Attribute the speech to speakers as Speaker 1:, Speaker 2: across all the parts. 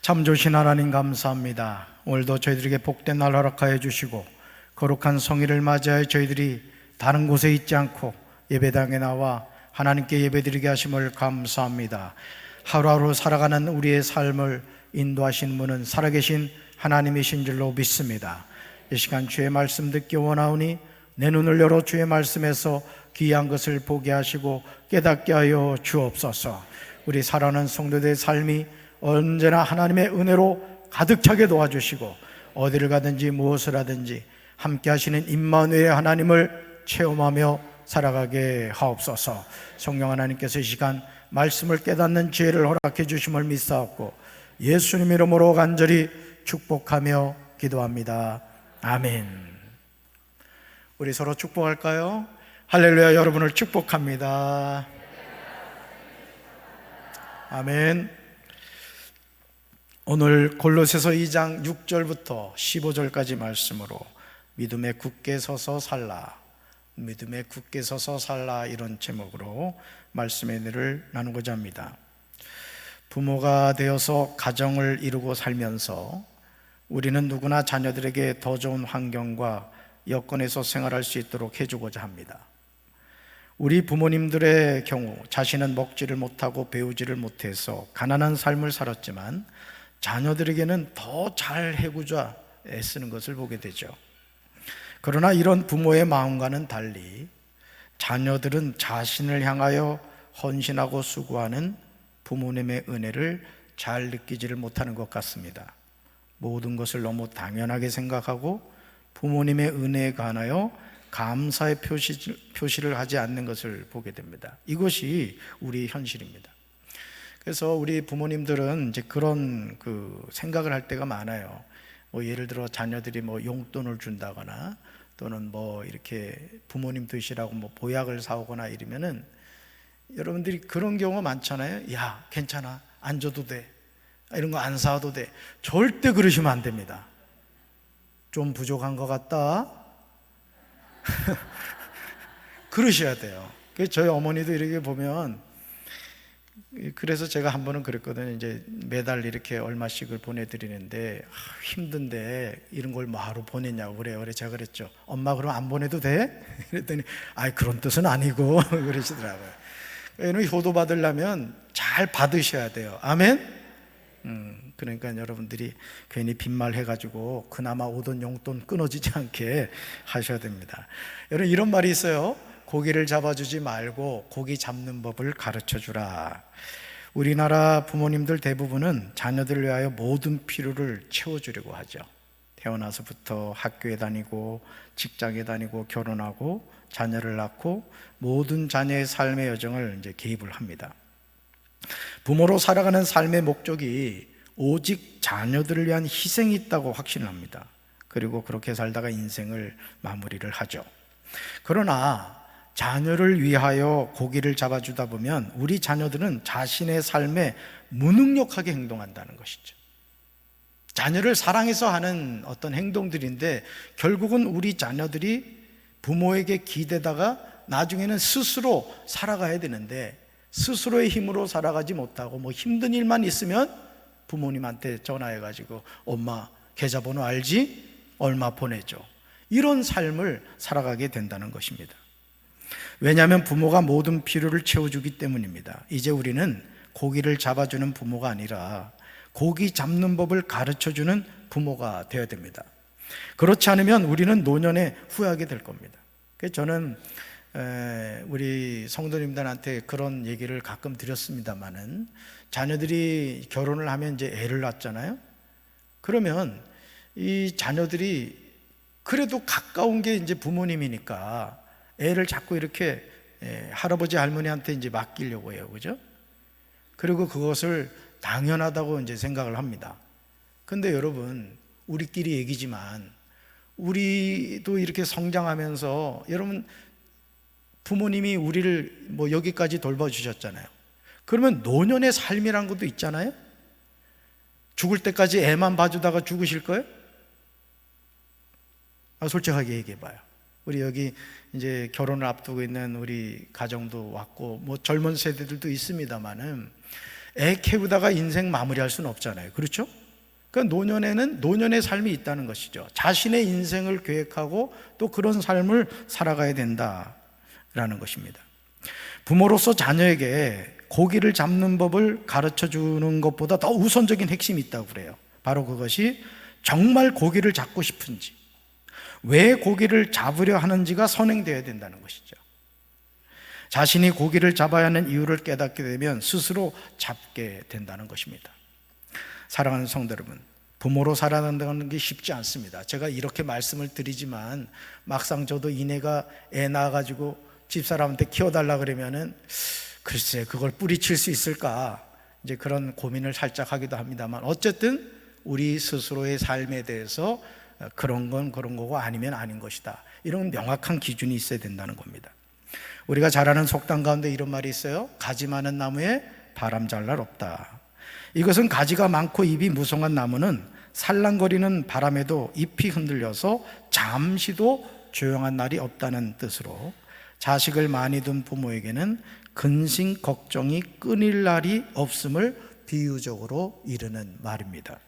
Speaker 1: 참 좋으신 하나님 감사합니다. 오늘도 저희들에게 복된 날 허락하여 주시고 거룩한 성일을 맞이하여 저희들이 다른 곳에 있지 않고 예배당에 나와 하나님께 예배드리게 하심을 감사합니다. 하루하루 살아가는 우리의 삶을 인도하시는 분은 살아계신 하나님이신 줄로 믿습니다. 이 시간 주의 말씀 듣기 원하오니 내 눈을 열어 주의 말씀에서 귀한 것을 보게 하시고 깨닫게 하여 주옵소서. 우리 살아가는 성도들의 삶이 언제나 하나님의 은혜로 가득 차게 도와주시고 어디를 가든지 무엇을 하든지 함께 하시는 임마누엘의 하나님을 체험하며 살아가게 하옵소서. 성령 하나님께서 이 시간 말씀을 깨닫는 지혜를 허락해 주심을 믿사옵고 예수님 이름으로 간절히 축복하며 기도합니다. 아멘. 우리 서로 축복할까요? 할렐루야. 여러분을 축복합니다. 아멘. 오늘 골로새서 2장 6절부터 15절까지 말씀으로 믿음에 굳게 서서 살라, 믿음에 굳게 서서 살라, 이런 제목으로 말씀의 은혜를 나누고자 합니다. 부모가 되어서 가정을 이루고 살면서 우리는 누구나 자녀들에게 더 좋은 환경과 여건에서 생활할 수 있도록 해주고자 합니다. 우리 부모님들의 경우 자신은 먹지를 못하고 배우지를 못해서 가난한 삶을 살았지만 자녀들에게는 더 잘 해주자 애쓰는 것을 보게 되죠. 그러나 이런 부모의 마음과는 달리 자녀들은 자신을 향하여 헌신하고 수고하는 부모님의 은혜를 잘 느끼지를 못하는 것 같습니다. 모든 것을 너무 당연하게 생각하고 부모님의 은혜에 관하여 감사의 표시를 하지 않는 것을 보게 됩니다. 이것이 우리 현실입니다. 그래서 우리 부모님들은 이제 그런 생각을 할 때가 많아요. 예를 들어 자녀들이 용돈을 준다거나 또는 이렇게 부모님 드시라고 보약을 사오거나 이러면은 여러분들이 그런 경우가 많잖아요. 야, 괜찮아, 안 줘도 돼, 이런 거 안 사도 돼. 절대 그러시면 안 됩니다. 좀 부족한 것 같다 그러셔야 돼요. 저희 어머니도 이렇게 보면, 그래서 제가 한 번은 그랬거든요. 이제 매달 이렇게 얼마씩을 보내드리는데 힘든데 이런 걸 뭐하러 보내냐고 그래요. 그래서 제가 그랬죠. 엄마, 그럼 안 보내도 돼? 그랬더니 그런 뜻은 아니고 그러시더라고요. 왜냐면 효도 받으려면 잘 받으셔야 돼요. 아멘? 그러니까 여러분들이 괜히 빈말 해가지고 그나마 오던 용돈 끊어지지 않게 하셔야 됩니다. 여러분, 이런 말이 있어요. 고기를 잡아주지 말고 고기 잡는 법을 가르쳐주라. 우리나라 부모님들 대부분은 자녀들을 위하여 모든 필요를 채워주려고 하죠. 태어나서부터 학교에 다니고 직장에 다니고 결혼하고 자녀를 낳고 모든 자녀의 삶의 여정을 이제 개입을 합니다. 부모로 살아가는 삶의 목적이 오직 자녀들을 위한 희생이 있다고 확신을 합니다. 그리고 그렇게 살다가 인생을 마무리를 하죠. 그러나 자녀를 위하여 고기를 잡아주다 보면 우리 자녀들은 자신의 삶에 무능력하게 행동한다는 것이죠. 자녀를 사랑해서 하는 어떤 행동들인데 결국은 우리 자녀들이 부모에게 기대다가 나중에는 스스로 살아가야 되는데 스스로의 힘으로 살아가지 못하고 힘든 일만 있으면 부모님한테 전화해가지고 엄마 계좌번호 알지? 얼마 보내줘. 이런 삶을 살아가게 된다는 것입니다. 왜냐하면 부모가 모든 필요를 채워주기 때문입니다. 이제 우리는 고기를 잡아주는 부모가 아니라 고기 잡는 법을 가르쳐주는 부모가 되어야 됩니다. 그렇지 않으면 우리는 노년에 후회하게 될 겁니다. 그래서 저는 우리 성도님들한테 그런 얘기를 가끔 드렸습니다마는 자녀들이 결혼을 하면 이제 애를 낳잖아요. 그러면 이 자녀들이 그래도 가까운 게 이제 부모님이니까 애를 자꾸 이렇게 할아버지 할머니한테 이제 맡기려고 해요. 그죠? 그리고 그것을 당연하다고 이제 생각을 합니다. 근데 여러분, 우리끼리 얘기지만 우리도 이렇게 성장하면서 여러분 부모님이 우리를 여기까지 돌봐주셨잖아요. 그러면 노년의 삶이란 것도 있잖아요. 죽을 때까지 애만 봐주다가 죽으실 거예요? 솔직하게 얘기해봐요. 우리 여기 이제 결혼을 앞두고 있는 우리 가정도 왔고 젊은 세대들도 있습니다만은 애 키우다가 인생 마무리할 수는 없잖아요. 그렇죠? 그러니까 노년에는 노년의 삶이 있다는 것이죠. 자신의 인생을 계획하고 또 그런 삶을 살아가야 된다라는 것입니다. 부모로서 자녀에게 고기를 잡는 법을 가르쳐 주는 것보다 더 우선적인 핵심이 있다고 그래요. 바로 그것이 정말 고기를 잡고 싶은지, 왜 고기를 잡으려 하는지가 선행되어야 된다는 것이죠. 자신이 고기를 잡아야 하는 이유를 깨닫게 되면 스스로 잡게 된다는 것입니다. 사랑하는 성도 여러분, 부모로 살아간다는 게 쉽지 않습니다. 제가 이렇게 말씀을 드리지만 막상 저도 이내가 애 낳아가지고 집사람한테 키워달라 그러면은 글쎄 그걸 뿌리칠 수 있을까, 이제 그런 고민을 살짝 하기도 합니다만, 어쨌든 우리 스스로의 삶에 대해서 그런 건 그런 거고 아니면 아닌 것이다, 이런 명확한 기준이 있어야 된다는 겁니다. 우리가 잘 아는 속담 가운데 이런 말이 있어요. 가지 많은 나무에 바람 잘 날 없다. 이것은 가지가 많고 잎이 무성한 나무는 살랑거리는 바람에도 잎이 흔들려서 잠시도 조용한 날이 없다는 뜻으로, 자식을 많이 둔 부모에게는 근심 걱정이 끊일 날이 없음을 비유적으로 이르는 말입니다.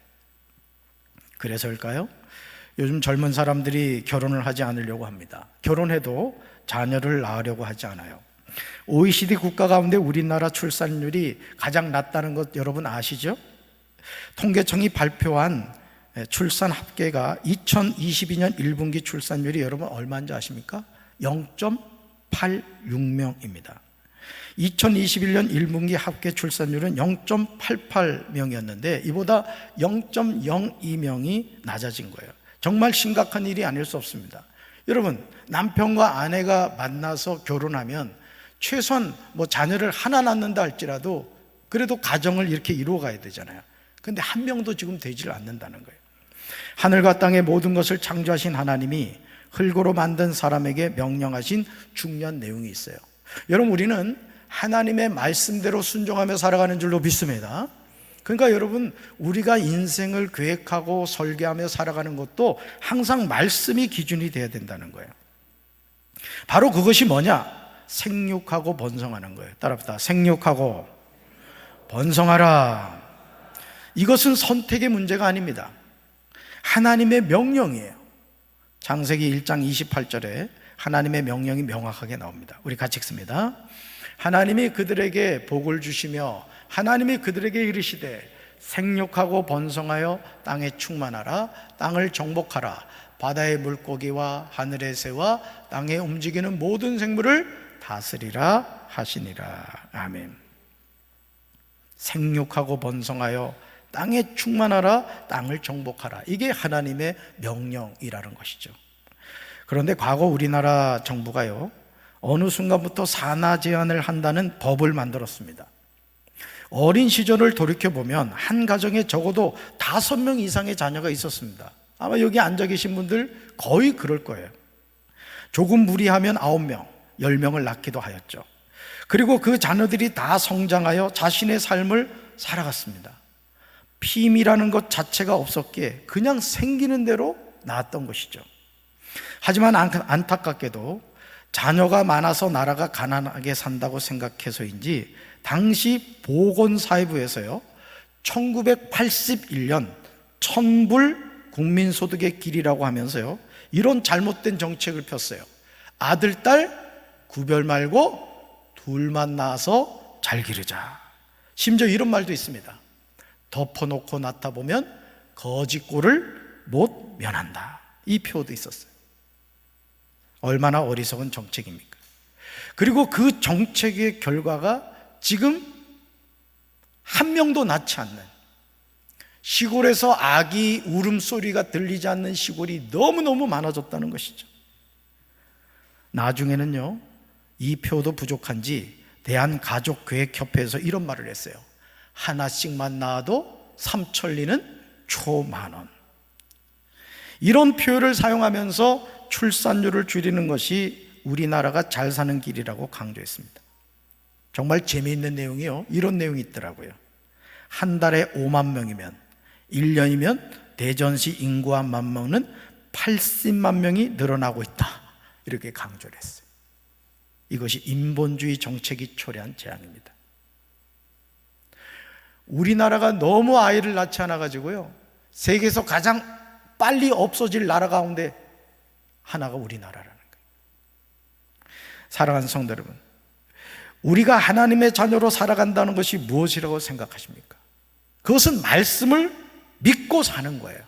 Speaker 1: 그래서일까요? 요즘 젊은 사람들이 결혼을 하지 않으려고 합니다. 결혼해도 자녀를 낳으려고 하지 않아요. OECD 국가 가운데 우리나라 출산율이 가장 낮다는 것 여러분 아시죠? 통계청이 발표한 출산 합계가 2022년 1분기 출산율이 여러분 얼마인지 아십니까? 0.86명입니다. 2021년 1분기 합계 출산율은 0.88명이었는데 이보다 0.02명이 낮아진 거예요. 정말 심각한 일이 아닐 수 없습니다. 여러분, 남편과 아내가 만나서 결혼하면 최소한 자녀를 하나 낳는다 할지라도 그래도 가정을 이렇게 이루어가야 되잖아요. 근데 한 명도 지금 되지를 않는다는 거예요. 하늘과 땅의 모든 것을 창조하신 하나님이 흙으로 만든 사람에게 명령하신 중요한 내용이 있어요. 여러분, 우리는 하나님의 말씀대로 순종하며 살아가는 줄로 믿습니다. 그러니까 여러분, 우리가 인생을 계획하고 설계하며 살아가는 것도 항상 말씀이 기준이 되어야 된다는 거예요. 바로 그것이 뭐냐? 생육하고 번성하는 거예요. 따라합시다. 생육하고 번성하라. 이것은 선택의 문제가 아닙니다. 하나님의 명령이에요. 창세기 1장 28절에 하나님의 명령이 명확하게 나옵니다. 우리 같이 읽습니다. 하나님이 그들에게 복을 주시며 하나님이 그들에게 이르시되 생육하고 번성하여 땅에 충만하라. 땅을 정복하라. 바다의 물고기와 하늘의 새와 땅에 움직이는 모든 생물을 다스리라 하시니라. 아멘. 생육하고 번성하여 땅에 충만하라. 땅을 정복하라. 이게 하나님의 명령이라는 것이죠. 그런데 과거 우리나라 정부가요, 어느 순간부터 산하 제한을 한다는 법을 만들었습니다. 어린 시절을 돌이켜보면 한 가정에 적어도 5명 이상의 자녀가 있었습니다. 아마 여기 앉아 계신 분들 거의 그럴 거예요. 조금 무리하면 9명, 10명을 낳기도 하였죠. 그리고 그 자녀들이 다 성장하여 자신의 삶을 살아갔습니다. 피임이라는 것 자체가 없었기에 그냥 생기는 대로 낳았던 것이죠. 하지만 안타깝게도 자녀가 많아서 나라가 가난하게 산다고 생각해서인지 당시 보건사회부에서요 1981년 1000불 국민소득의 길이라고 하면서요 이런 잘못된 정책을 폈어요. 아들, 딸 구별 말고 둘만 낳아서 잘 기르자. 심지어 이런 말도 있습니다. 덮어놓고 낳다 보면 거짓골을 못 면한다. 이 표도 있었어요. 얼마나 어리석은 정책입니까? 그리고 그 정책의 결과가 지금 한 명도 낳지 않는, 시골에서 아기 울음소리가 들리지 않는 시골이 너무너무 많아졌다는 것이죠. 나중에는요, 이 표도 부족한지 대한가족계획협회에서 이런 말을 했어요. 하나씩만 낳아도 삼천리는 초만원. 이런 표현을 사용하면서 출산율을 줄이는 것이 우리나라가 잘 사는 길이라고 강조했습니다. 정말 재미있는 내용이요, 이런 내용이 있더라고요. 한 달에 5만 명이면 1년이면 대전시 인구와 맞먹는 80만 명이 늘어나고 있다, 이렇게 강조를 했어요. 이것이 인본주의 정책이 초래한 재앙입니다. 우리나라가 너무 아이를 낳지 않아 가지고요, 세계에서 가장 빨리 없어질 나라 가운데 하나가 우리나라라는 거예요. 사랑하는 성도 여러분, 우리가 하나님의 자녀로 살아간다는 것이 무엇이라고 생각하십니까? 그것은 말씀을 믿고 사는 거예요.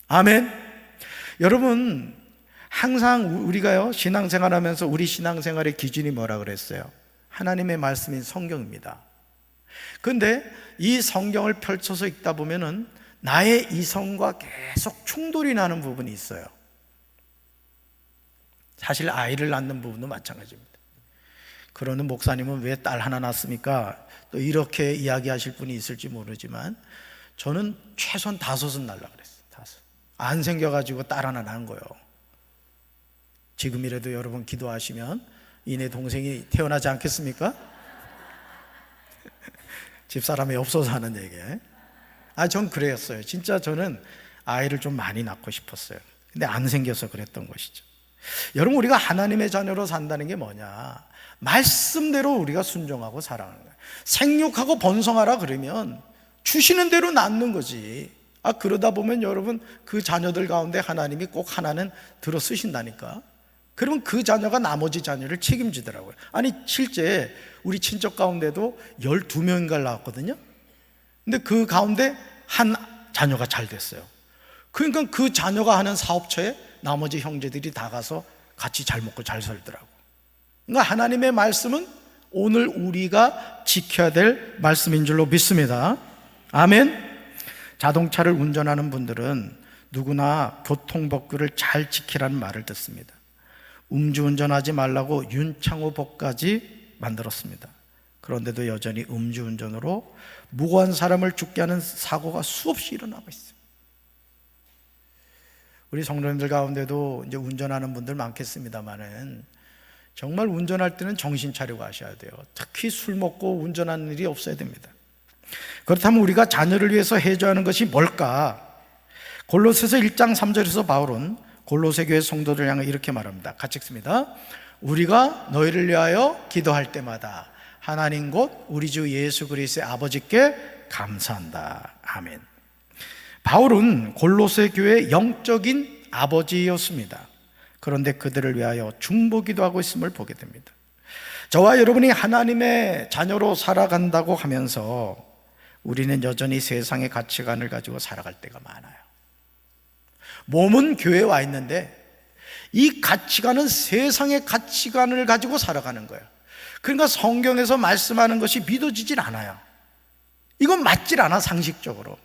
Speaker 1: 아멘. 여러분, 항상 우리가요, 신앙생활하면서 우리 신앙생활의 기준이 뭐라 그랬어요? 하나님의 말씀인 성경입니다. 그런데 이 성경을 펼쳐서 읽다 보면은 나의 이성과 계속 충돌이 나는 부분이 있어요. 사실 아이를 낳는 부분도 마찬가지입니다. 그러는 목사님은 왜 딸 하나 낳습니까? 또 이렇게 이야기하실 분이 있을지 모르지만 저는 최소한 5은 낳으려고 그랬어요. 5. 안 생겨가지고 딸 하나 낳은 거예요. 지금이라도 여러분 기도하시면 이내 동생이 태어나지 않겠습니까? 집사람이 없어서 하는 얘기예요. 전 그랬어요. 진짜 저는 아이를 좀 많이 낳고 싶었어요. 근데 안 생겨서 그랬던 것이죠. 여러분, 우리가 하나님의 자녀로 산다는 게 뭐냐? 말씀대로 우리가 순종하고 살아가는 거예요. 생육하고 번성하라 그러면 주시는 대로 낳는 거지. 그러다 보면 여러분, 그 자녀들 가운데 하나님이 꼭 하나는 들어 쓰신다니까. 그러면 그 자녀가 나머지 자녀를 책임지더라고요. 실제 우리 친척 가운데도 12명인가를 낳았거든요. 근데 그 가운데 한 자녀가 잘 됐어요. 그러니까 그 자녀가 하는 사업처에 나머지 형제들이 다 가서 같이 잘 먹고 잘 살더라고. 그러니까 하나님의 말씀은 오늘 우리가 지켜야 될 말씀인 줄로 믿습니다. 아멘. 자동차를 운전하는 분들은 누구나 교통법규를 잘 지키라는 말을 듣습니다. 음주운전하지 말라고 윤창호 법까지 만들었습니다. 그런데도 여전히 음주운전으로 무고한 사람을 죽게 하는 사고가 수없이 일어나고 있어요. 우리 성도님들 가운데도 이제 운전하는 분들 많겠습니다만은 정말 운전할 때는 정신 차리고 하셔야 돼요. 특히 술 먹고 운전하는 일이 없어야 됩니다. 그렇다면 우리가 자녀를 위해서 해줘야 하는 것이 뭘까? 골로새서 1장 3절에서 바울은 골로새 교회 성도들 향해 이렇게 말합니다. 같이 읽습니다. 우리가 너희를 위하여 기도할 때마다 하나님 곧 우리 주 예수 그리스도의 아버지께 감사한다. 아멘. 바울은 골로새 교회의 영적인 아버지였습니다. 그런데 그들을 위하여 중보기도 하고 있음을 보게 됩니다. 저와 여러분이 하나님의 자녀로 살아간다고 하면서 우리는 여전히 세상의 가치관을 가지고 살아갈 때가 많아요. 몸은 교회에 와 있는데 이 가치관은 세상의 가치관을 가지고 살아가는 거예요. 그러니까 성경에서 말씀하는 것이 믿어지질 않아요. 이건 맞질 않아, 상식적으로.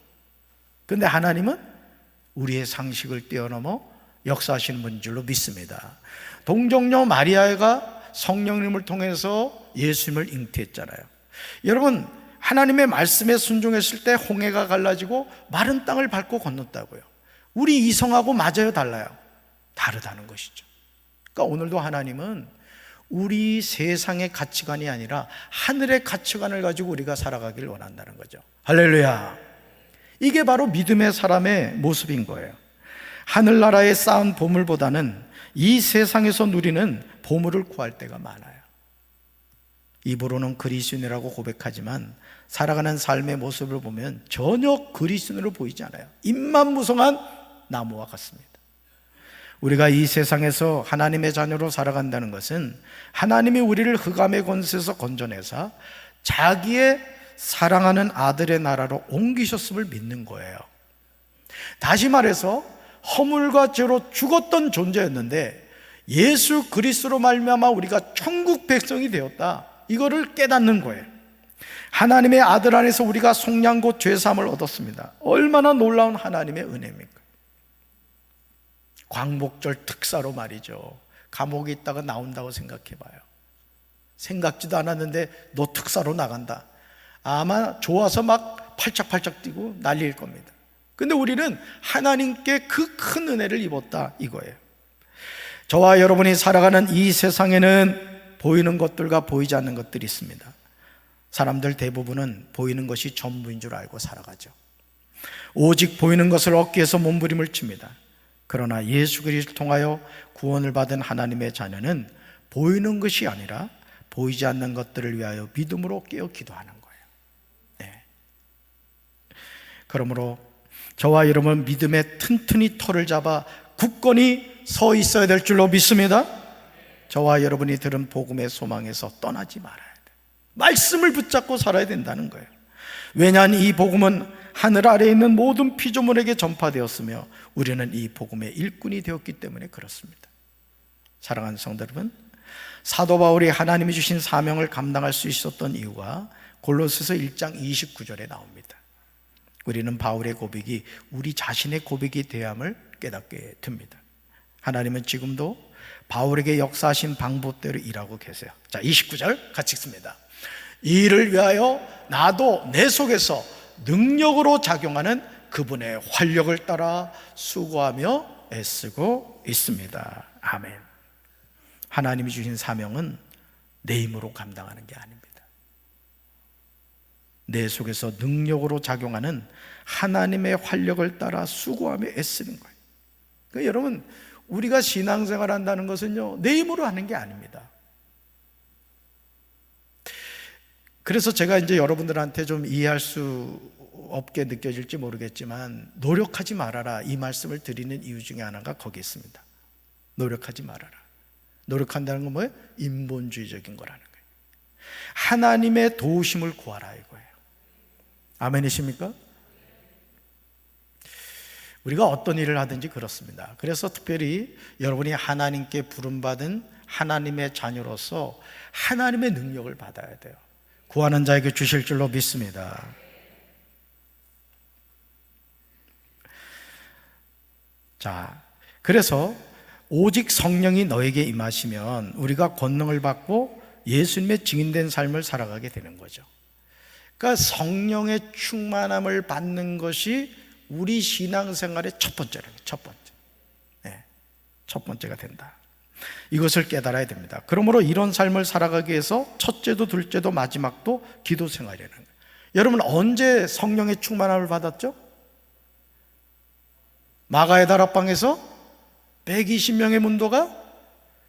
Speaker 1: 그런데 하나님은 우리의 상식을 뛰어넘어 역사하시는 분인 줄로 믿습니다. 동정녀 마리아가 성령님을 통해서 예수님을 잉태했잖아요. 여러분, 하나님의 말씀에 순종했을 때 홍해가 갈라지고 마른 땅을 밟고 건넜다고요. 우리 이성하고 맞아요, 달라요? 다르다는 것이죠. 그러니까 오늘도 하나님은 우리 세상의 가치관이 아니라 하늘의 가치관을 가지고 우리가 살아가길 원한다는 거죠. 할렐루야. 이게 바로 믿음의 사람의 모습인 거예요. 하늘나라에 쌓은 보물보다는 이 세상에서 누리는 보물을 구할 때가 많아요. 입으로는 그리스도인이라고 고백하지만 살아가는 삶의 모습을 보면 전혀 그리스도인으로 보이지 않아요. 잎만 무성한 나무와 같습니다. 우리가 이 세상에서 하나님의 자녀로 살아간다는 것은 하나님이 우리를 흑암의 권세에서 건져내사 자기의 사랑하는 아들의 나라로 옮기셨음을 믿는 거예요. 다시 말해서 허물과 죄로 죽었던 존재였는데 예수 그리스도로 말미암아 우리가 천국 백성이 되었다, 이거를 깨닫는 거예요. 하나님의 아들 안에서 우리가 속량고 죄사함을 얻었습니다. 얼마나 놀라운 하나님의 은혜입니까? 광복절 특사로 말이죠. 감옥에 있다가 나온다고 생각해봐요. 생각지도 않았는데 너 특사로 나간다. 아마 좋아서 막 팔짝팔짝 뛰고 난리일 겁니다. 근데 우리는 하나님께 그 큰 은혜를 입었다, 이거예요. 저와 여러분이 살아가는 이 세상에는 보이는 것들과 보이지 않는 것들이 있습니다. 사람들 대부분은 보이는 것이 전부인 줄 알고 살아가죠. 오직 보이는 것을 얻기 위해서 몸부림을 칩니다. 그러나 예수 그리스도를 통하여 구원을 받은 하나님의 자녀는 보이는 것이 아니라 보이지 않는 것들을 위하여 믿음으로 깨어 기도하는 거예요. 네. 그러므로 저와 여러분 믿음의 튼튼히 터를 잡아 굳건히 서 있어야 될 줄로 믿습니다. 저와 여러분이 들은 복음의 소망에서 떠나지 말아야 돼요. 말씀을 붙잡고 살아야 된다는 거예요. 왜냐하면 이 복음은 하늘 아래에 있는 모든 피조물에게 전파되었으며 우리는 이 복음의 일꾼이 되었기 때문에 그렇습니다. 사랑하는 성도 여러분, 사도 바울이 하나님이 주신 사명을 감당할 수 있었던 이유가 골로새서 1장 29절에 나옵니다. 우리는 바울의 고백이 우리 자신의 고백이 되함을 깨닫게 됩니다. 하나님은 지금도 바울에게 역사하신 방법대로 일하고 계세요. 자, 29절 같이 읽습니다. 이 일을 위하여 나도 내 속에서 능력으로 작용하는 그분의 활력을 따라 수고하며 애쓰고 있습니다. 아멘. 하나님이 주신 사명은 내 힘으로 감당하는 게 아닙니다. 내 속에서 능력으로 작용하는 하나님의 활력을 따라 수고하며 애쓰는 거예요. 그러니까 여러분, 우리가 신앙생활 한다는 것은요, 내 힘으로 하는 게 아닙니다. 그래서 제가 이제 여러분들한테 좀 이해할 수 없게 느껴질지 모르겠지만 노력하지 말아라, 이 말씀을 드리는 이유 중에 하나가 거기 있습니다. 노력하지 말아라. 노력한다는 건 뭐예요? 인본주의적인 거라는 거예요. 하나님의 도우심을 구하라 이거예요. 아멘이십니까? 우리가 어떤 일을 하든지 그렇습니다. 그래서 특별히 여러분이 하나님께 부름받은 하나님의 자녀로서 하나님의 능력을 받아야 돼요. 구하는 자에게 주실 줄로 믿습니다. 자, 그래서 오직 성령이 너에게 임하시면 우리가 권능을 받고 예수님의 증인된 삶을 살아가게 되는 거죠. 그러니까 성령의 충만함을 받는 것이 우리 신앙생활의 첫 번째가 된다. 이것을 깨달아야 됩니다. 그러므로 이런 삶을 살아가기 위해서 첫째도 둘째도 마지막도 기도 생활이라는 거예요. 여러분, 언제 성령의 충만함을 받았죠? 마가의 다락방에서 120명의 문도가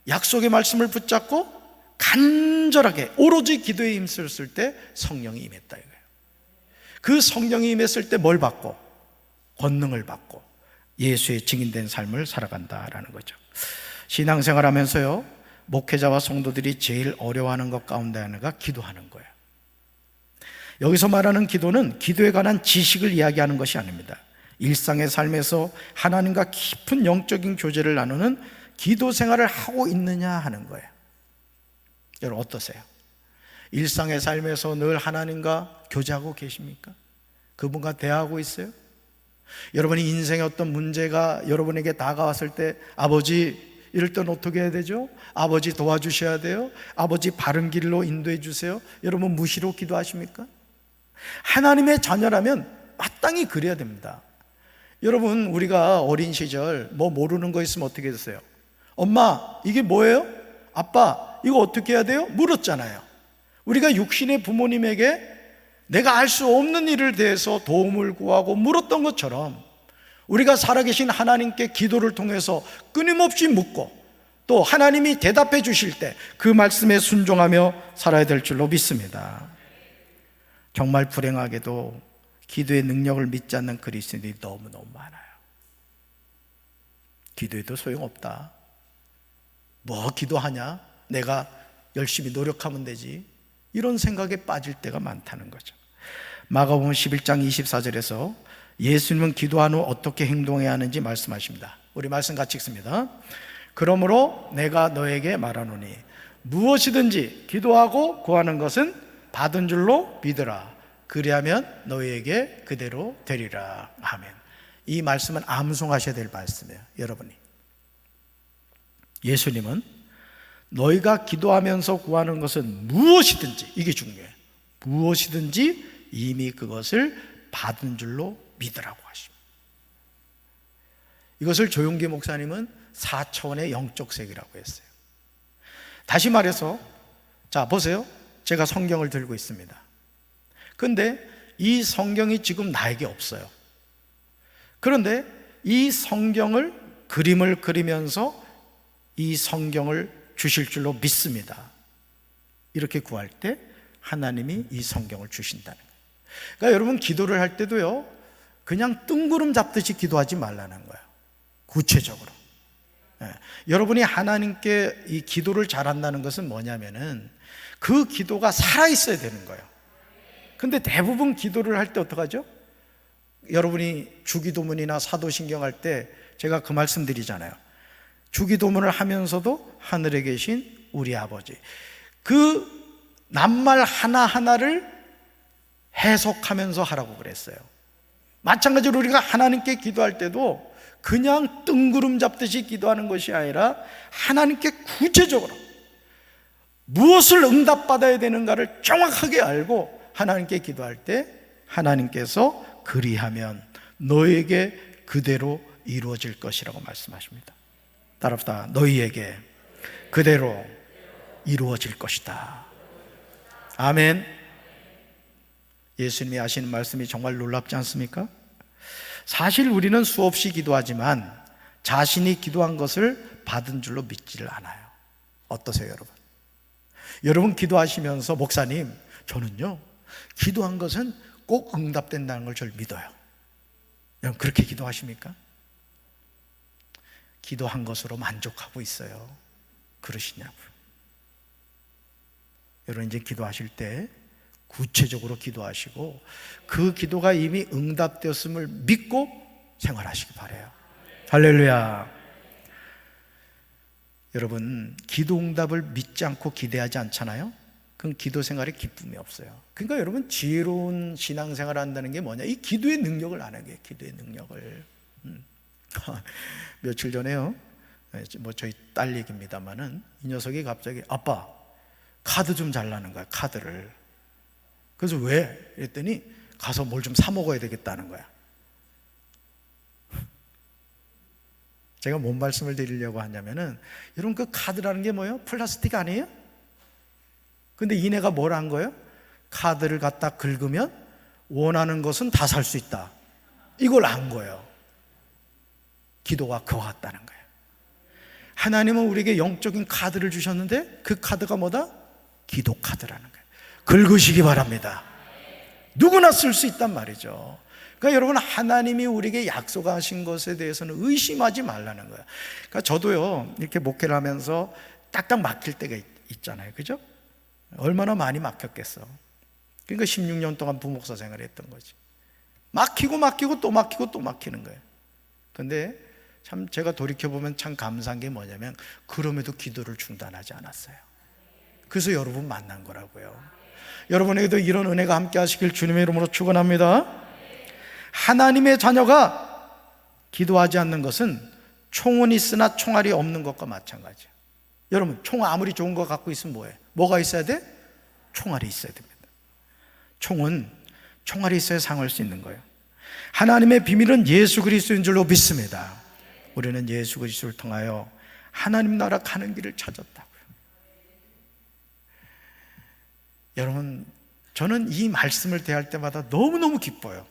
Speaker 1: 약속의 말씀을 붙잡고 간절하게 오로지 기도에 힘썼을 때 성령이 임했다 이거예요. 그 성령이 임했을 때 뭘 받고? 권능을 받고 예수의 증인된 삶을 살아간다라는 거죠. 신앙생활 하면서요, 목회자와 성도들이 제일 어려워하는 것 가운데 하나가 기도하는 거예요. 여기서 말하는 기도는 기도에 관한 지식을 이야기하는 것이 아닙니다. 일상의 삶에서 하나님과 깊은 영적인 교제를 나누는 기도 생활을 하고 있느냐 하는 거예요. 여러분 어떠세요? 일상의 삶에서 늘 하나님과 교제하고 계십니까? 그분과 대화하고 있어요? 여러분이 인생의 어떤 문제가 여러분에게 다가왔을 때 아버지 이럴 땐 어떻게 해야 되죠? 아버지 도와주셔야 돼요. 아버지 바른 길로 인도해 주세요. 여러분 무시로 기도하십니까? 하나님의 자녀라면 마땅히 그래야 됩니다. 여러분, 우리가 어린 시절 뭐 모르는 거 있으면 어떻게 했어요? 엄마 이게 뭐예요? 아빠 이거 어떻게 해야 돼요? 물었잖아요. 우리가 육신의 부모님에게 내가 알 수 없는 일을 대해서 도움을 구하고 물었던 것처럼 우리가 살아계신 하나님께 기도를 통해서 끊임없이 묻고 또 하나님이 대답해 주실 때 그 말씀에 순종하며 살아야 될 줄로 믿습니다. 정말 불행하게도 기도의 능력을 믿지 않는 그리스도인들이 너무너무 많아요. 기도해도 소용없다. 뭐 기도하냐? 내가 열심히 노력하면 되지. 이런 생각에 빠질 때가 많다는 거죠. 마가복음 11장 24절에서 예수님은 기도한 후 어떻게 행동해야 하는지 말씀하십니다. 우리 말씀 같이 읽습니다. 그러므로 내가 너에게 말하노니 무엇이든지 기도하고 구하는 것은 받은 줄로 믿으라. 그리하면 너희에게 그대로 되리라. 아멘. 이 말씀은 암송하셔야 될 말씀이에요. 여러분이 예수님은 너희가 기도하면서 구하는 것은 무엇이든지, 이게 중요해요. 무엇이든지 이미 그것을 받은 줄로 믿으라고 하십니다. 이것을 조용기 목사님은 4차원의 영적 세계라고 했어요. 다시 말해서, 자 보세요. 제가 성경을 들고 있습니다. 근데 이 성경이 지금 나에게 없어요. 그런데 이 성경을 그림을 그리면서 이 성경을 주실 줄로 믿습니다. 이렇게 구할 때 하나님이 이 성경을 주신다는 거예요. 그러니까 여러분 기도를 할 때도요, 그냥 뜬구름 잡듯이 기도하지 말라는 거예요. 구체적으로. 여러분이 하나님께 이 기도를 잘한다는 것은 뭐냐면은 그 기도가 살아있어야 되는 거예요. 근데 대부분 기도를 할 때 어떡하죠? 여러분이 주기도문이나 사도신경 할 때 제가 그 말씀 드리잖아요. 주기도문을 하면서도 하늘에 계신 우리 아버지, 그 낱말 하나하나를 해석하면서 하라고 그랬어요. 마찬가지로 우리가 하나님께 기도할 때도 그냥 뜬구름 잡듯이 기도하는 것이 아니라 하나님께 구체적으로 무엇을 응답받아야 되는가를 정확하게 알고 하나님께 기도할 때 하나님께서 그리하면 너에게 그대로 이루어질 것이라고 말씀하십니다. 따라합시다. 너희에게 그대로 이루어질 것이다. 아멘. 예수님이 하시는 말씀이 정말 놀랍지 않습니까? 사실 우리는 수없이 기도하지만 자신이 기도한 것을 받은 줄로 믿지를 않아요. 어떠세요, 여러분? 여러분 기도하시면서 목사님, 저는요 기도한 것은 꼭 응답된다는 걸 저를 믿어요. 여러분 그렇게 기도하십니까? 기도한 것으로 만족하고 있어요? 그러시냐고요. 여러분 이제 기도하실 때 구체적으로 기도하시고 그 기도가 이미 응답되었음을 믿고 생활하시기 바라요. 할렐루야. 여러분 기도 응답을 믿지 않고 기대하지 않잖아요? 그럼 기도 생활에 기쁨이 없어요. 그러니까 여러분 지혜로운 신앙생활을 한다는 게 뭐냐? 이 기도의 능력을 아는 게 기도의 능력을. 며칠 전에요, 뭐 저희 딸 얘기입니다만은 이 녀석이 갑자기 아빠 카드 좀 잘라는 거야, 카드를. 그래서 왜? 그랬더니 가서 뭘 좀 사 먹어야 되겠다는 거야. 제가 뭔 말씀을 드리려고 하냐면은 여러분 그 카드라는 게 뭐예요? 플라스틱 아니에요? 근데 이내가 뭘 한 거예요? 카드를 갖다 긁으면 원하는 것은 다 살 수 있다. 이걸 안 거예요. 기도가 그와 같다는 거예요. 하나님은 우리에게 영적인 카드를 주셨는데 그 카드가 뭐다? 기도 카드라는 거예요. 긁으시기 바랍니다. 누구나 쓸 수 있단 말이죠. 그러니까 여러분 하나님이 우리에게 약속하신 것에 대해서는 의심하지 말라는 거예요. 그러니까 저도요 이렇게 목회를 하면서 딱딱 막힐 때가 있잖아요, 그죠? 얼마나 많이 막혔겠어. 그러니까 16년 동안 부목사 생활을 했던 거지. 막히고 또 막히고 또 막히는 거예요. 근데 참 제가 돌이켜보면 참 감사한 게 뭐냐면 그럼에도 기도를 중단하지 않았어요. 그래서 여러분 만난 거라고요. 여러분에게도 이런 은혜가 함께 하시길 주님의 이름으로 축원합니다. 하나님의 자녀가 기도하지 않는 것은 총은 있으나 총알이 없는 것과 마찬가지예요. 여러분 총 아무리 좋은 거 갖고 있으면 뭐예요? 뭐가 있어야 돼? 총알이 있어야 됩니다. 총은 총알이 있어야 상할 수 있는 거예요. 하나님의 비밀은 예수 그리스도인 줄로 믿습니다. 우리는 예수 그리스도를 통하여 하나님 나라 가는 길을 찾았다고요. 여러분 저는 이 말씀을 대할 때마다 너무너무 기뻐요.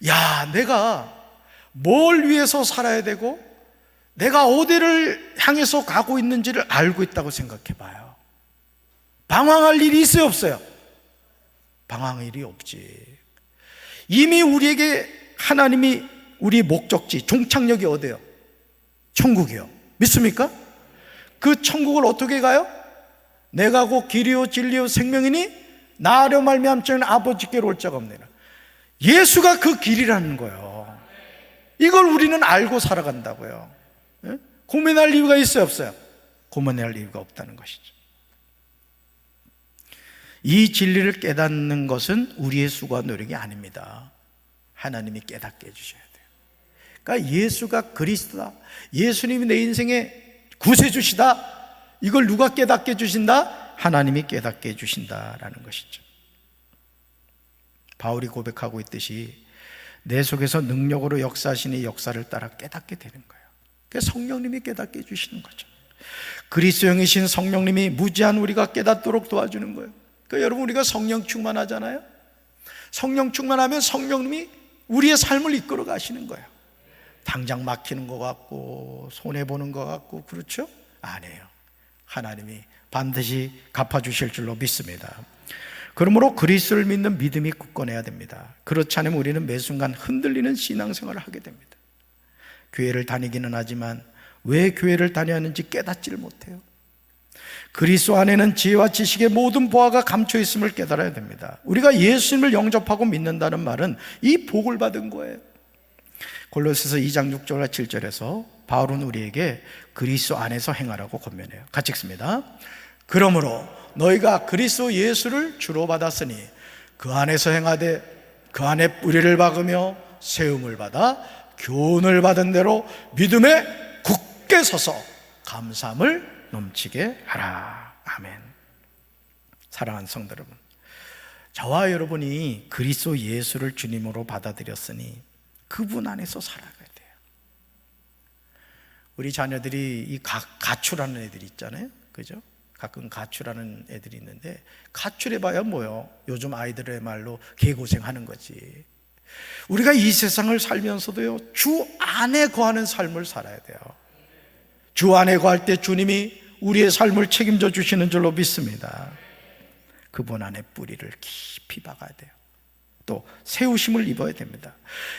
Speaker 1: 야, 내가 뭘 위해서 살아야 되고 내가 어디를 향해서 가고 있는지를 알고 있다고 생각해 봐요. 방황할 일이 있어요, 없어요? 방황할 일이 없지. 이미 우리에게 하나님이 우리의 목적지, 종착역이 어디예요? 천국이요. 믿습니까? 그 천국을 어떻게 가요? 내가 곧 길이요 진리요 생명이니 나로 말미암 자는 아버지께로 올 자가 없느니라. 예수가 그 길이라는 거예요. 이걸 우리는 알고 살아간다고요. 예? 고민할 이유가 있어요, 없어요? 고민할 이유가 없다는 것이죠. 이 진리를 깨닫는 것은 우리의 수고와 노력이 아닙니다. 하나님이 깨닫게 해주셔야 돼요. 그러니까 예수가 그리스도다, 예수님이 내 인생의 구세주시다, 이걸 누가 깨닫게 해주신다? 하나님이 깨닫게 해주신다라는 것이죠. 바울이 고백하고 있듯이 내 속에서 능력으로 역사하시니 역사를 따라 깨닫게 되는 거예요. 그래서 성령님이 깨닫게 해주시는 거죠. 그리스도형이신 성령님이 무지한 우리가 깨닫도록 도와주는 거예요. 그러니까 여러분 우리가 성령 충만하잖아요. 성령 충만하면 성령님이 우리의 삶을 이끌어 가시는 거예요. 당장 막히는 것 같고 손해보는 것 같고 그렇죠? 아니에요. 하나님이 반드시 갚아주실 줄로 믿습니다. 그러므로 그리스도를 믿는 믿음이 굳건해야 됩니다. 그렇지 않으면 우리는 매 순간 흔들리는 신앙생활을 하게 됩니다. 교회를 다니기는 하지만 왜 교회를 다녀야 하는지 깨닫지를 못해요. 그리스도 안에는 지혜와 지식의 모든 보화가 감춰 있음을 깨달아야 됩니다. 우리가 예수님을 영접하고 믿는다는 말은 이 복을 받은 거예요. 골로새서 2장 6절과 7절에서 바울은 우리에게 그리스도 안에서 행하라고 권면해요. 같이 읽습니다. 그러므로 너희가 그리스도 예수를 주로 받았으니 그 안에서 행하되 그 안에 뿌리를 박으며 세움을 받아 교훈을 받은 대로 믿음에 굳게 서서 감사함을 넘치게 하라. 아멘. 사랑하는 성도 여러분, 저와 여러분이 그리스도 예수를 주님으로 받아들였으니 그분 안에서 살아가야 돼요. 우리 자녀들이 이 가출하는 애들이 있잖아요, 그죠? 가끔 가출하는 애들이 있는데, 가출해봐야 뭐요? 요즘 아이들의 말로 개고생하는 거지. 우리가 이 세상을 살면서도요, 주 안에 거하는 삶을 살아야 돼요. 주 안에 거할 때 주님이 우리의 삶을 책임져 주시는 줄로 믿습니다. 그분 안에 뿌리를 깊이 박아야 돼요. 또 세우심을 입어야 됩니다.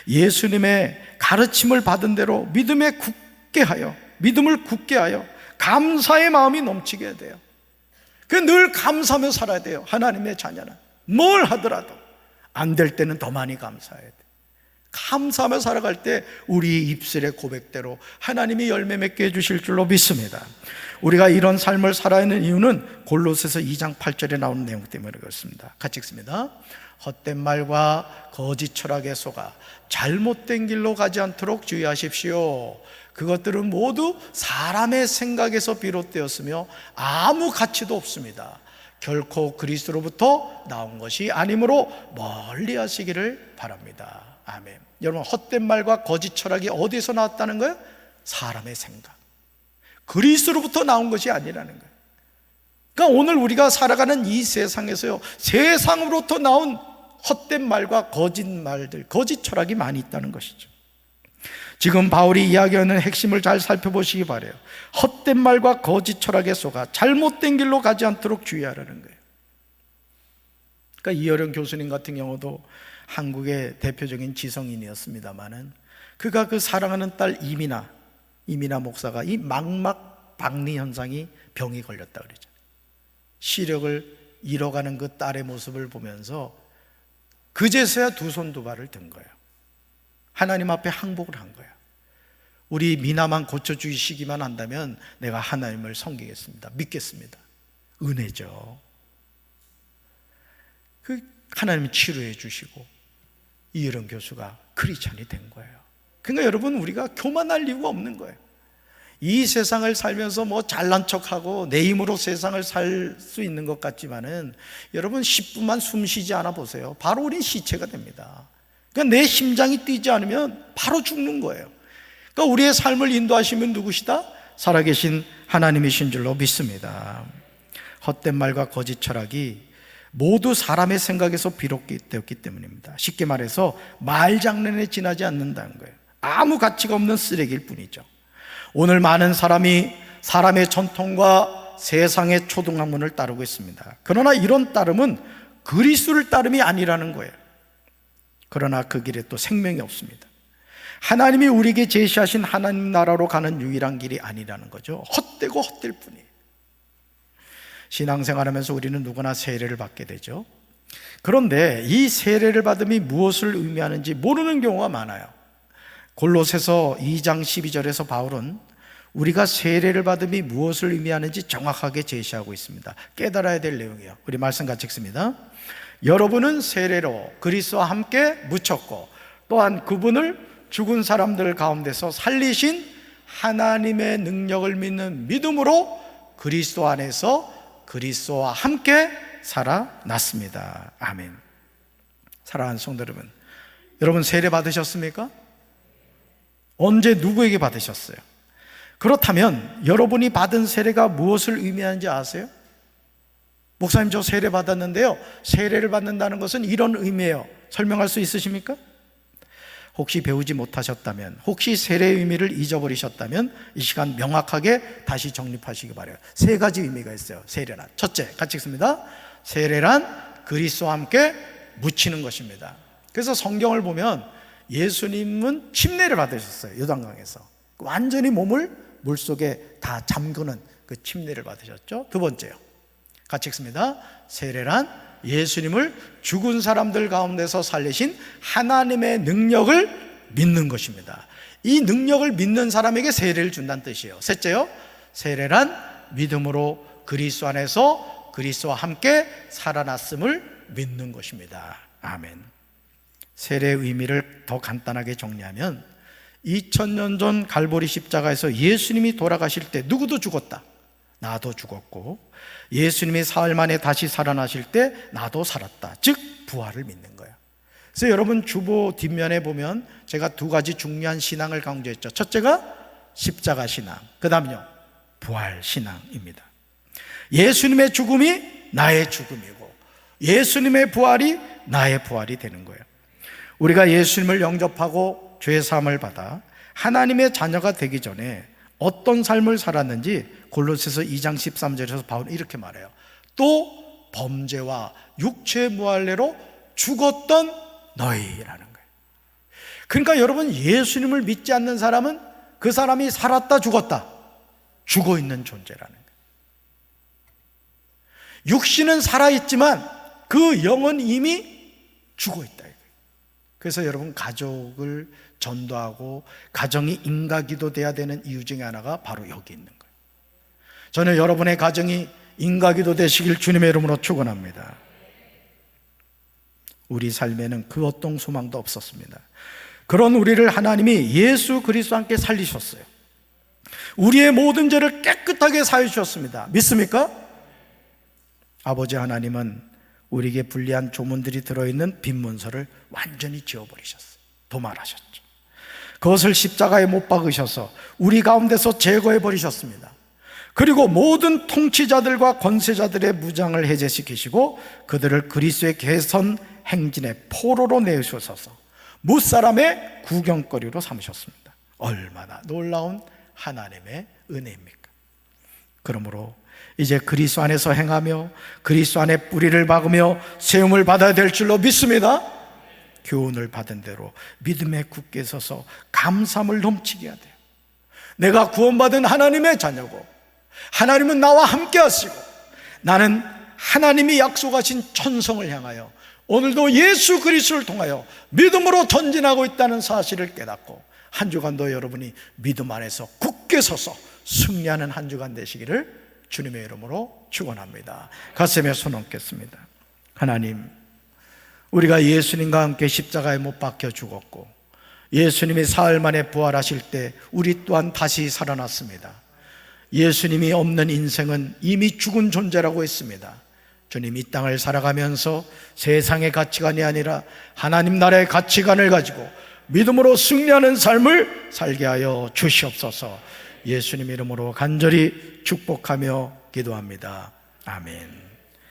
Speaker 1: 예수님의 가르침을 받은 대로 믿음에 굳게 하여, 믿음을 굳게 하여 감사의 마음이 넘치게 해야 돼요. 늘 감사하며 살아야 돼요. 하나님의 자녀는 뭘 하더라도 안 될 때는 더 많이 감사해야 돼요. 감사하며 살아갈 때 우리 입술의 고백대로 하나님이 열매 맺게 해주실 줄로 믿습니다. 우리가 이런 삶을 살아야 하는 이유는 골로새서 2장 8절에 나오는 내용 때문에 그렇습니다. 같이 읽습니다. 헛된 말과 거짓 철학에 속아 잘못된 길로 가지 않도록 주의하십시오. 그것들은 모두 사람의 생각에서 비롯되었으며 아무 가치도 없습니다. 결코 그리스도로부터 나온 것이 아니므로 멀리 하시기를 바랍니다. 아멘. 여러분, 헛된 말과 거짓 철학이 어디서 나왔다는 거예요? 사람의 생각, 그리스도로부터 나온 것이 아니라는 거예요. 그러니까 오늘 우리가 살아가는 이 세상에서요, 세상으로부터 나온 헛된 말과 거짓 말들, 거짓 철학이 많이 있다는 것이죠. 지금 바울이 이야기하는 핵심을 잘 살펴보시기 바라요. 헛된 말과 거짓 철학에 속아 잘못된 길로 가지 않도록 주의하라는 거예요. 그러니까 이어령 교수님 같은 경우도 한국의 대표적인 지성인이었습니다마는, 그가 그 사랑하는 딸 이미나 목사가 이 망막 박리 현상이 병이 걸렸다 그러죠. 시력을 잃어가는 그 딸의 모습을 보면서 그제서야 두 손 두 발을 든 거예요. 하나님 앞에 항복을 한 거예요. 우리 미나만 고쳐주시기만 한다면 내가 하나님을 섬기겠습니다, 믿겠습니다. 은혜죠. 그 하나님이 치료해 주시고 이혜령 교수가 크리스찬이 된 거예요. 그러니까 여러분, 우리가 교만할 이유가 없는 거예요. 이 세상을 살면서 뭐 잘난 척하고 내 힘으로 세상을 살 수 있는 것 같지만은, 여러분 10분만 숨 쉬지 않아 보세요. 바로 우린 시체가 됩니다. 그러니까 내 심장이 뛰지 않으면 바로 죽는 거예요. 그러니까 우리의 삶을 인도하시면 누구시다? 살아계신 하나님이신 줄로 믿습니다. 헛된 말과 거짓 철학이 모두 사람의 생각에서 비롯되었기 때문입니다. 쉽게 말해서 말장난에 지나지 않는다는 거예요. 아무 가치가 없는 쓰레기일 뿐이죠. 오늘 많은 사람이 사람의 전통과 세상의 초등학문을 따르고 있습니다. 그러나 이런 따름은 그리스도를 따름이 아니라는 거예요. 그러나 그 길에 또 생명이 없습니다. 하나님이 우리에게 제시하신 하나님 나라로 가는 유일한 길이 아니라는 거죠. 헛되고 헛될 뿐이에요. 신앙생활하면서 우리는 누구나 세례를 받게 되죠. 그런데 이 세례를 받음이 무엇을 의미하는지 모르는 경우가 많아요. 골로새서 2장 12절에서 바울은 우리가 세례를 받음이 무엇을 의미하는지 정확하게 제시하고 있습니다. 깨달아야 될 내용이에요. 우리 말씀 같이 읽습니다. 여러분은 세례로 그리스도와 함께 묻혔고, 또한 그분을 죽은 사람들 가운데서 살리신 하나님의 능력을 믿는 믿음으로 그리스도 안에서 그리스도와 함께 살아났습니다. 아멘. 사랑하는 성도 여러분, 여러분 세례 받으셨습니까? 언제 누구에게 받으셨어요? 그렇다면 여러분이 받은 세례가 무엇을 의미하는지 아세요? 목사님, 저 세례 받았는데요, 세례를 받는다는 것은 이런 의미예요. 설명할 수 있으십니까? 혹시 배우지 못하셨다면, 혹시 세례의 의미를 잊어버리셨다면 이 시간 명확하게 다시 정립하시기 바라요. 세 가지 의미가 있어요. 세례란, 첫째, 같이 읽습니다. 세례란 그리스도와 함께 묻히는 것입니다. 그래서 성경을 보면 예수님은 침례를 받으셨어요. 요단강에서 완전히 몸을 물속에 다 잠그는 그 침례를 받으셨죠. 두 번째요, 같이 읽습니다. 세례란 예수님을 죽은 사람들 가운데서 살리신 하나님의 능력을 믿는 것입니다. 이 능력을 믿는 사람에게 세례를 준다는 뜻이에요. 셋째요, 세례란 믿음으로 그리스도 안에서 그리스도와 함께 살아났음을 믿는 것입니다. 아멘. 세례의 의미를 더 간단하게 정리하면 2000년 전 갈보리 십자가에서 예수님이 돌아가실 때 누구도 죽었다, 나도 죽었고, 예수님이 사흘 만에 다시 살아나실 때 나도 살았다, 즉 부활을 믿는 거예요. 그래서 여러분 주보 뒷면에 보면 제가 두 가지 중요한 신앙을 강조했죠. 첫째가 십자가 신앙, 그 다음은요 부활 신앙입니다. 예수님의 죽음이 나의 죽음이고 예수님의 부활이 나의 부활이 되는 거예요. 우리가 예수님을 영접하고 죄 사함을 받아 하나님의 자녀가 되기 전에 어떤 삶을 살았는지 골로새서 2장 13절에서 바울은 이렇게 말해요. 또 범죄와 육체의 무할례로 죽었던 너희라는 거예요. 그러니까 여러분, 예수님을 믿지 않는 사람은 그 사람이 살았다 죽었다, 죽어 있는 존재라는 거예요. 육신은 살아있지만 그 영은 이미 죽어 있다. 그래서 여러분, 가족을 전도하고 가정이 인가기도 돼야 되는 이유 중에 하나가 바로 여기 있는 거예요. 저는 여러분의 가정이 인가기도 되시길 주님의 이름으로 축원합니다. 우리 삶에는 그 어떤 소망도 없었습니다. 그런 우리를 하나님이 예수 그리스도와 함께 살리셨어요. 우리의 모든 죄를 깨끗하게 사해 주셨습니다. 믿습니까? 아버지 하나님은 우리에게 불리한 조문들이 들어있는 빈 문서를 완전히 지워버리셨어요. 도말하셨죠. 그것을 십자가에 못 박으셔서 우리 가운데서 제거해 버리셨습니다. 그리고 모든 통치자들과 권세자들의 무장을 해제시키시고 그들을 그리스도의 개선 행진의 포로로 내주셔서 무사람의 구경거리로 삼으셨습니다. 얼마나 놀라운 하나님의 은혜입니까? 그러므로 이제 그리스도 안에서 행하며 그리스도 안에 뿌리를 박으며 세움을 받아야 될 줄로 믿습니다. 교훈을 받은 대로 믿음에 굳게 서서 감사함을 넘치게 해야 돼요. 내가 구원받은 하나님의 자녀고 하나님은 나와 함께 하시고 나는 하나님이 약속하신 천성을 향하여 오늘도 예수 그리스도를 통하여 믿음으로 전진하고 있다는 사실을 깨닫고 한 주간도 여러분이 믿음 안에서 굳게 서서 승리하는 한 주간 되시기를 주님의 이름으로 축원합니다. 가슴에 손 얹겠습니다. 하나님, 우리가 예수님과 함께 십자가에 못 박혀 죽었고 예수님이 사흘 만에 부활하실 때 우리 또한 다시 살아났습니다. 예수님이 없는 인생은 이미 죽은 존재라고 했습니다. 주님, 이 땅을 살아가면서 세상의 가치관이 아니라 하나님 나라의 가치관을 가지고 믿음으로 승리하는 삶을 살게 하여 주시옵소서. 예수님 이름으로 간절히 축복하며 기도합니다. 아멘.